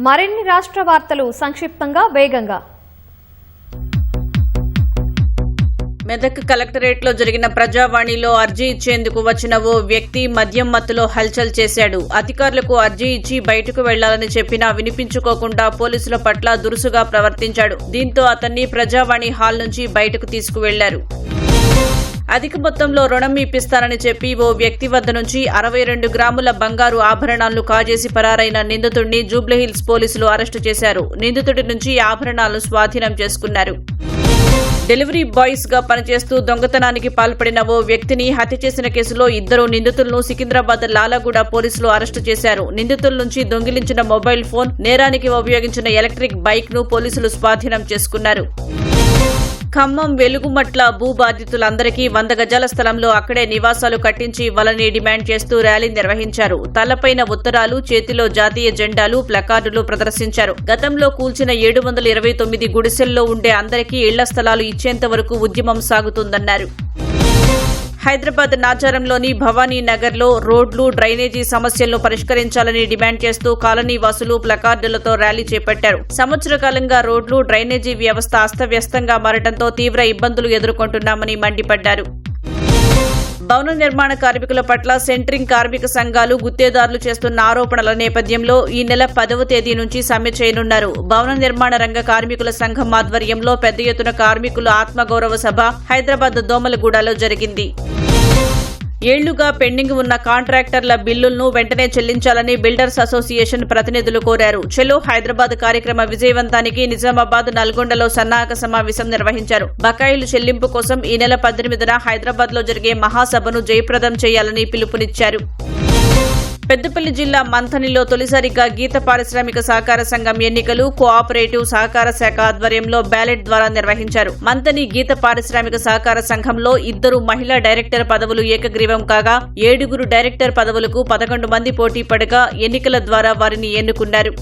మరిన్ని రాష్ట్ర వార్తలు సంక్షిప్తంగా వేగంగా. మెదక్ కలెక్టరేట్లో జరిగిన ప్రజావాణిలో అర్జీ ఇచ్చేందుకు వచ్చిన ఓ వ్యక్తి మద్యం మత్తులో హల్చల్ చేశాడు. అధికారులకు అర్జీ ఇచ్చి బయటకు వెళ్లాలని చెప్పినా వినిపించుకోకుండా పోలీసుల పట్ల దురుసుగా ప్రవర్తించాడు. దీంతో అతన్ని ప్రజావాణి హాల్ నుంచి బయటకు తీసుకువెళ్లారు. అధిక మొత్తంలో రుణం ఇప్పిస్తానని చెప్పి ఓ వ్యక్తి వద్ద నుంచి 62 గ్రాముల బంగారు ఆభరణాలను కాజేసి పరారైన నిందితుడిని జూబ్లీహిల్స్ పోలీసులు అరెస్టు చేశారు. నిందితుడి నుంచి ఆభరణాలను స్వాధీనం చేసుకున్నారు. డెలివరీ బాయ్స్ గా పనిచేస్తూ దొంగతనానికి పాల్పడిన ఓ వ్యక్తిని హత్య చేసిన కేసులో 2 నిందితులను సికింద్రాబాద్ లాలాగూడ పోలీసులు అరెస్టు చేశారు. నిందితుల నుంచి దొంగిలించిన మొబైల్ ఫోన్, నేరానికి ఉపయోగించిన ఎలక్ట్రిక్ బైక్ ను పోలీసులు స్వాధీనం చేసుకున్నారు. ఖమ్మం వెలుగుమట్ల భూ బాధితులందరికీ 100 గజాల స్థలంలో అక్కడే నివాసాలు కట్టించి ఇవ్వాలని డిమాండ్ చేస్తూ ర్యాలీ నిర్వహించారు. తలపైన ఉత్తరాలు, చేతిలో జాతీయ జెండాలు, ప్లకార్డులు ప్రదర్శించారు. గతంలో కూల్చిన 729 గుడిసెల్లో ఉండే అందరికీ ఇళ్ల స్థలాలు ఇచ్చేంత వరకు ఉద్యమం సాగుతుందన్నారు. హైదరాబాద్ నాచారంలోని భవానీ నగర్లో రోడ్లు, డ్రైనేజీ సమస్యలను పరిష్కరించాలని డిమాండ్ చేస్తూ కాలనీ వాసులు ప్లకార్డులతో ర్యాలీ చేపట్టారు. సంవత్సర కాలంగా రోడ్లు, డ్రైనేజీ వ్యవస్థ అస్తవ్యస్తంగా మారడంతో తీవ్ర ఇబ్బందులు ఎదుర్కొంటున్నామని మండిపడ్డారు. భవన నిర్మాణ కార్మికుల పట్ల సెంట్రింగ్ కార్మిక సంఘాలు, గుత్తేదారులు చేస్తున్న ఆరోపణల నేపథ్యంలో ఈ నెల 10వ తేదీ నుంచి సమ్మె చేయనున్నారు. భవన నిర్మాణ రంగ కార్మికుల సంఘం ఆధ్వర్యంలో పెద్ద ఎత్తున కార్మికుల ఆత్మగౌరవ సభ హైదరాబాద్ దోమలగూడలో జరిగింది. ఏళ్లుగా పెండింగ్ ఉన్న కాంట్రాక్టర్ల బిల్లులను వెంటనే చెల్లించాలని బిల్డర్స్ అసోసియేషన్ ప్రతినిధులు కోరారు. చెలో హైదరాబాద్ కార్యక్రమ విజయవంతానికి నిజామాబాద్, నల్గొండలో సన్నాహక సమావేశం నిర్వహించారు. బకాయిలు చెల్లింపు కోసం ఈ నెల 18న హైదరాబాద్ లో జరిగే మహాసభను జయప్రదం చేయాలని పిలుపునిచ్చారు. పెద్దపల్లి జిల్లా మంథనిలో తొలిసారిగా గీత పారిశ్రామిక సహకార సంఘం ఎన్నికలు కోఆపరేటివ్ సహకార శాఖ ఆధ్వర్యంలో బ్యాలెట్ ద్వారా నిర్వహించారు. మంథని గీత పారిశ్రామిక సహకార సంఘంలో 2 మహిళా డైరెక్టర్ పదవులు ఏకగ్రీవం కాగా 7 డైరెక్టర్ పదవులకు 11 మంది పోటీ పడగా ఎన్నికల ద్వారా వారిని ఎన్నుకున్నారు.